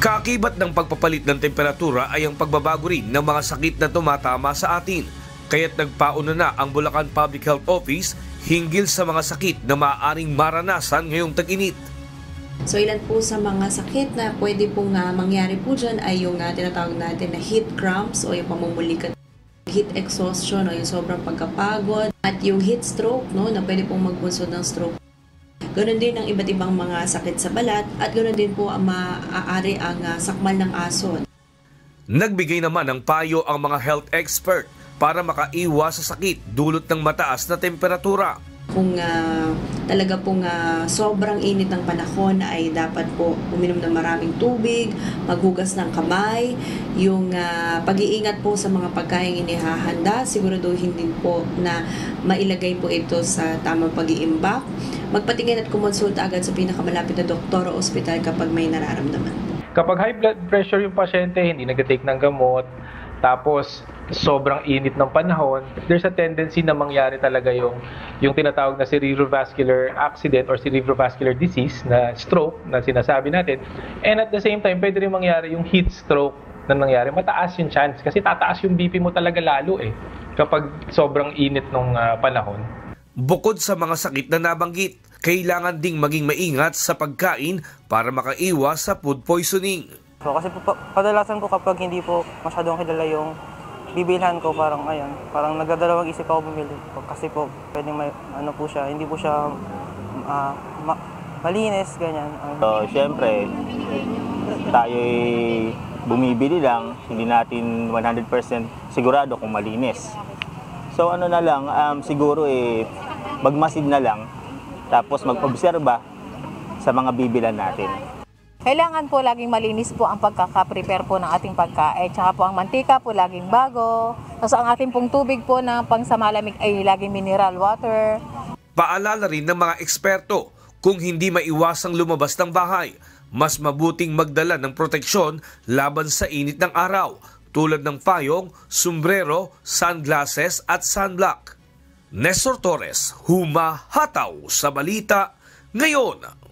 Kaakibat ng pagpapalit ng temperatura ay ang pagbabago rin ng mga sakit na tumatama sa atin. Kaya't nagpauna na ang Bulacan Public Health Office hinggil sa mga sakit na maaaring maranasan ngayong tag-init. So ilan po sa mga sakit na pwede pong mangyari po dyan ay yung tinatawag natin na heat cramps o yung pamumulikat, heat exhaustion o yung sobrang pagkapagod, at yung heat stroke, no, na pwede pong magbunsod ng stroke. Ganon din ang iba't ibang mga sakit sa balat at ganon din po ang maaari ang sakmal ng aso. Nagbigay naman ng payo ang mga health expert para makaiwas sa sakit dulot ng mataas na temperatura. Kung talaga pong sobrang init ng panahon ay dapat po uminom ng maraming tubig, maghugas ng kamay, yung pag-iingat po sa mga pagkain inihahanda, siguraduhin din po na mailagay po ito sa tamang pag-iimbak, magpatingin at kumonsulta agad sa pinakamalapit na doktor o ospital kapag may nararamdaman. Kapag high blood pressure yung pasyente, hindi nag-take ng gamot, tapos sobrang init ng panahon, there's a tendency na mangyari talaga yung tinatawag na cerebrovascular accident or cerebrovascular disease na stroke na sinasabi natin. And at the same time, pwede rin mangyari yung heat stroke na nangyari. Mataas yung chance kasi tataas yung BP mo talaga lalo kapag sobrang init ng panahon. Bukod sa mga sakit na nabanggit, kailangan ding maging maingat sa pagkain para makaiwas sa food poisoning. So, kasi po, kadalasan po kapag hindi po masyadong kilala yung bibilhan ko, parang nagdadalawang isip ako bumili. Kasi po, pwedeng may, po siya, hindi po siya malinis, ganyan. So, syempre, tayo'y bumibili lang, hindi natin 100% sigurado kung malinis. So, na lang, siguro magmasid na lang, tapos mag-obserba sa mga bibilan natin. Kailangan po laging malinis po ang pagkaka-prepare po ng ating pagkain. Tsaka po ang mantika po laging bago. Tapos ang ating pong tubig po na pangsamalamig ay laging mineral water. Paalala rin ng mga eksperto, kung hindi maiwasang lumabas ng bahay, mas mabuting magdala ng proteksyon laban sa init ng araw, tulad ng payong, sombrero, sunglasses at sunblock. Nestor Torres, humahataw sa balita ngayon.